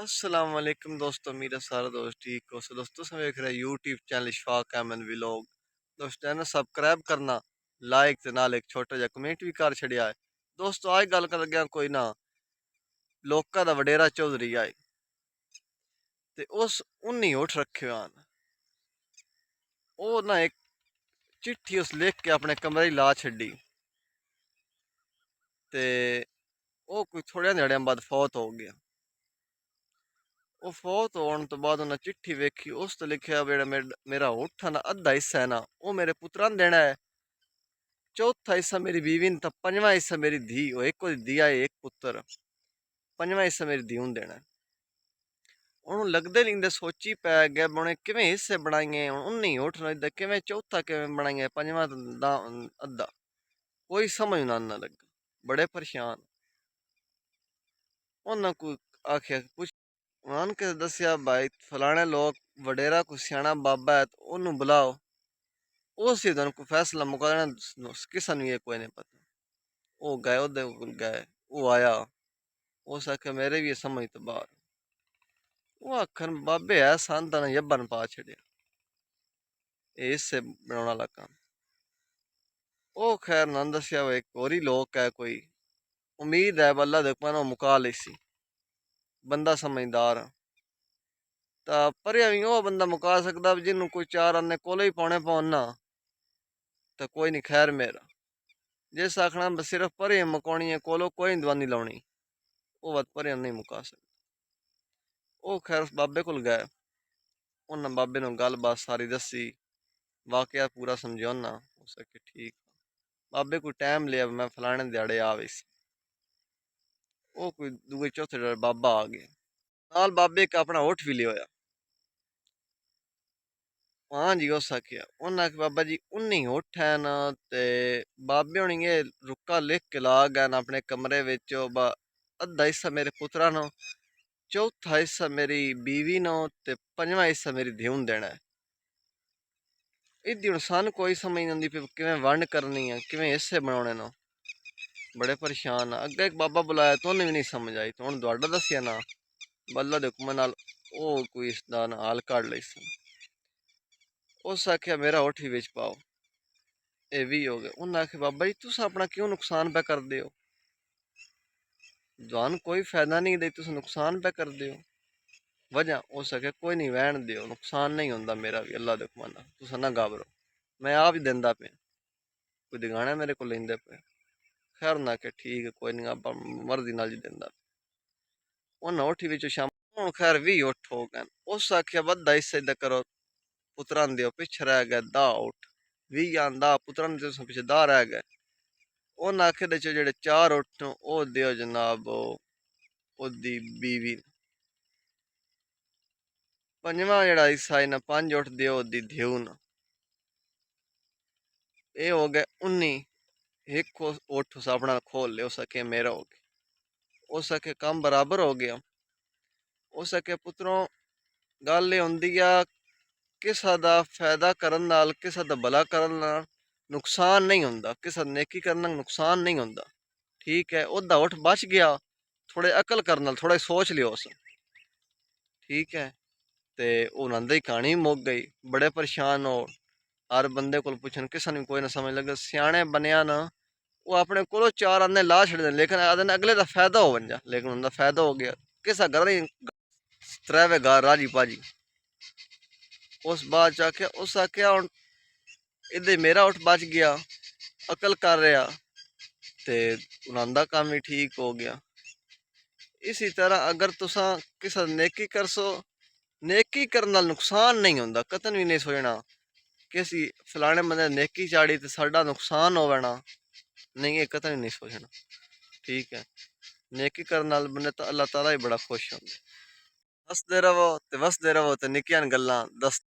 अस्सलाम वालेकुम दोस्तों, मेरा सारा दोस्त ठीक हो। सो दोस्तों समय देख रहे YouTube channel Ishfaq Ahmad vlog. दोस्तों चैनल सब्सक्राइब करना, लाइक ते नाल एक छोटा जिहा कमेंट भी कर छड़िया है। दोस्तों आज गल कर लग्या कोई ना लोका दा वडेरा चौधरी आए ते उस उन्नी उठ रखे हन। ओ ना एक चिट्ठी उस लिख के अपने कमरे च ला छड़ी ते ओ कोई थोड़े ध्याड़ियां बाद फौत हो गया। ਉਹ ਫੌਤ ਹੋਣ ਤੋਂ ਬਾਅਦ ਉਹਨਾਂ ਚਿੱਠੀ ਵੇਖੀ, ਉਸ ਤੇ ਲਿਖਿਆ ਜਿਹੜਾ ਮੇਰਾ ਊਠ ਨਾ ਅੱਧਾ ਹਿੱਸਾ ਹੈ ਨਾ ਉਹ ਮੇਰੇ ਪੁੱਤਰਾਂ ਨੂੰ ਦੇਣਾ ਹੈ, ਚੌਥਾ ਹਿੱਸਾ ਮੇਰੀ ਬੀਵੀ ਨੂੰ, ਤਾਂ ਪੰਜਵਾਂ ਹਿੱਸਾ ਮੇਰੀ ਧੀ, ਉਹ ਇੱਕ ਉਹਦੀ ਧੀ ਆਏ ਇੱਕ ਪੁੱਤਰ, ਪੰਜਵਾਂ ਹਿੱਸਾ ਮੇਰੀ ਧੀ ਨੂੰ ਦੇਣਾ। ਉਹਨੂੰ ਲੱਗਦੇ ਨਹੀਂ, ਸੋਚੀ ਪੈ ਗਿਆ ਬਣੇ ਕਿਵੇਂ ਹਿੱਸੇ ਬਣਾਈਏ, ਹੁਣ 19 ਊਠ ਨਾ ਕਿਵੇਂ ਚੌਥਾ ਕਿਵੇਂ ਬਣਾਈਏ, ਪੰਜਵਾਂ ਦਾ ਅੱਧਾ, ਕੋਈ ਸਮਝ ਨਾ ਲੱਗਾ, ਬੜੇ ਪਰੇਸ਼ਾਨ। ਉਹਨਾਂ ਕੋਈ ਆਖਿਆ ਉਹਨਾਂ ਕੇ ਦੱਸਿਆ ਭਾਈ ਫਲਾਣੇ ਲੋਕ ਵਡੇਰਾ ਕੋਈ ਸਿਆਣਾ ਬਾਬਾ ਹੈ, ਉਹਨੂੰ ਬੁਲਾਓ, ਉਸ ਹੀ ਦਿਨ ਕੋਈ ਫੈਸਲਾ ਮੁਕਾ ਦੇਣਾ, ਕਿਸੇ ਨੂੰ ਇਹ ਕੋਈ ਨਹੀਂ ਪਤਾ। ਉਹ ਗਏ, ਉਹਦੇ ਕੋਲ ਗਏ, ਉਹ ਆਇਆ, ਉਸ ਆਖਿਆ ਮੇਰੇ ਵੀ ਸਮਝ ਤੋਂ ਬਾਹਰ। ਉਹ ਆਖਣ ਬਾਬੇ ਐ ਸਨ ਤਾਂ ਯੱਬਨ ਪਾ ਛੜਿਆ, ਇਹ ਹਿੱਸੇ ਬਣਾਉਣ ਵਾਲਾ ਕੰਮ। ਉਹ ਖੈਰ ਨਾ ਦੱਸਿਆ ਇੱਕ ਹੋਰ ਹੀ ਲੋਕ ਹੈ, ਕੋਈ ਉਮੀਦ ਹੈ ਬੱਲਾ ਦੇ ਕੋਲ ਮੁਕਾ ਲਈ ਸੀ, ਬੰਦਾ ਸਮਝਦਾਰ ਆ ਤਾਂ ਪਰਿਆ ਵੀ ਉਹ ਬੰਦਾ ਮੁਕਾ ਸਕਦਾ ਜਿਹਨੂੰ ਕੋਈ ਚਾਰ ਆਨੇ ਕੋਲੇ ਹੀ ਪਾਉਣੇ ਪਾਉਣ ਨਾ, ਤਾਂ ਕੋਈ ਨਹੀਂ ਖੈਰ ਮੇਰਾ। ਜਿਸ ਆਖਣਾ ਸਿਰਫ ਪਰੇ ਮੁਕਾਉਣੀ ਹੈ, ਕੋਲੋਂ ਕੋਈ ਦਵਾਨੀ ਲਾਉਣੀ, ਉਹ ਵੱਧ ਪਰੇ ਨਹੀਂ ਮੁਕਾ ਸਕਦਾ। ਉਹ ਖੈਰ ਉਸ ਬਾਬੇ ਕੋਲ ਗਏ, ਉਹਨਾਂ ਬਾਬੇ ਨੂੰ ਗੱਲਬਾਤ ਸਾਰੀ ਦੱਸੀ, ਵਾਕਿਆ ਪੂਰਾ ਸਮਝਾਉਣਾ। ਹੋ ਸਕੇ ਠੀਕ, ਬਾਬੇ ਕੋਈ ਟਾਈਮ ਲਿਆ, ਮੈਂ ਫਲਾਣੇ ਦਿਹਾੜੇ ਆਵੇ ਸੀ। ਉਹ ਕੋਈ ਦੂਏ ਚੌਥੇ ਦਿਹਾੜੇ ਬਾਬਾ ਆ ਗਿਆ, ਨਾਲ ਬਾਬੇ ਇੱਕ ਆਪਣਾ ਊਠ ਵੀ ਲਿਆ ਹੋਇਆ। हाँ जी, हो सकिया उन्हें आखिया बाबा जी 19 ऊठ है ना, ते बाबे होनी ये रुक्का लिख के ला गए ना अपने कमरे विच, अद्धा हिस्सा मेरे पुत्रा नो, चौथा हिस्सा मेरी बीवी नो, ते पंजवां हिस्सा मेरी ध्यूं देना है। इदी हुण सन कोई समझ नहीं आंदी किवें वंड करनी है, किवें हिस्से बनाने नो, बड़े परेशान। अगे एक बाबा बुलाया तो उन्हें भी नहीं समझ आई, तो हुण तुहाडा दस्सिया ना बल्ला दे हुक्म नाल ओ कोई इसदा ना हाल कढ लई सन। उस आख्या मेरा ऊठ भी बिच पाओ, ये भी हो गया। उन्हें आख्या बाबा जी तुस अपना क्यों नुकसान पे करदे हो, जान कोई फायदा नहीं दे, तुस नुकसान पे करदे हो। वजह हो सके कोई नहीं, वहन दियो, नुकसान नहीं होंदा मेरा भी, अल्लाह दे हुक्म नाल तुस ना घाबरो, मैं आप ही देंदा पे, कोई दिगाना मेरे को लेंदे पे। खैर ना के ठीक है कोई नहीं, आप मर्जी नाल जी देंदा। उन्हें उठी विचों शाम हुण खैर भी उठ हो गए। उस आख्या बद्धा हिस्सा इदा करो, पुत्रा दियो, पिछे रह गए दा उठ, 20 आंदा पुत्रा ने तुस पिछे दा रह गए। उन्हें आखे दे जेड़े 4 उठ ओ दियो जनाब ओदी बीवी, पंजवां जेड़ा हिस्सा है ना 5 उठ दियो ओदी ध्यू न। ये हो गए 19। एक उठ उस अपना खोल ले, सके मेरा हो गया, हो सके काम बराबर हो गया। हो सके पुत्रों गल ये होंदी आ, किसा दा फायदा करन नाल, किसा दा भला करन नाल नुकसान नहीं होंदा, किसा नेकी करन नाल नुकसान नहीं होंदा। ठीक है, ओदा उठ बच गया, थोड़े अकल करन नाल थोड़ा सोच लियो उस, ठीक है। ते उन्हां दी कहानी मुक गई, बड़े परेशान हो, हर बंदे को पुछन, किसा ने कोई ना समझ लगे। सियाने बनिया ना वो अपने को 4 आने ला छड़े, लेकिन आदन अगले का फायदा हो बन जा, लेकिन उनका फायदा हो गया। किसा घर नहीं त्रैवे घर राजी पाजी। उस बाद आख्या, उस आख्या हुण इधे मेरा उठ बच गया, अकल कर रहा, ते उन्हां काम भी ठीक हो गया। इसी तरह अगर तुसा किसा नेकी करसो, नेकी करन नाल नुकसान नहीं होंदा, कतन भी नहीं सोचना किसी फलाने बंदे नेकी चाड़ी तो साडा नुकसान होवे ना, नहीं ये कतन नहीं सोचना। ठीक है, नेकी करन नाल बंदे तो अल्लाह ताला ही बड़ा खुश होंदा। हसदे रवो ते वसदे रवो ते निक्कियां गल्लां दस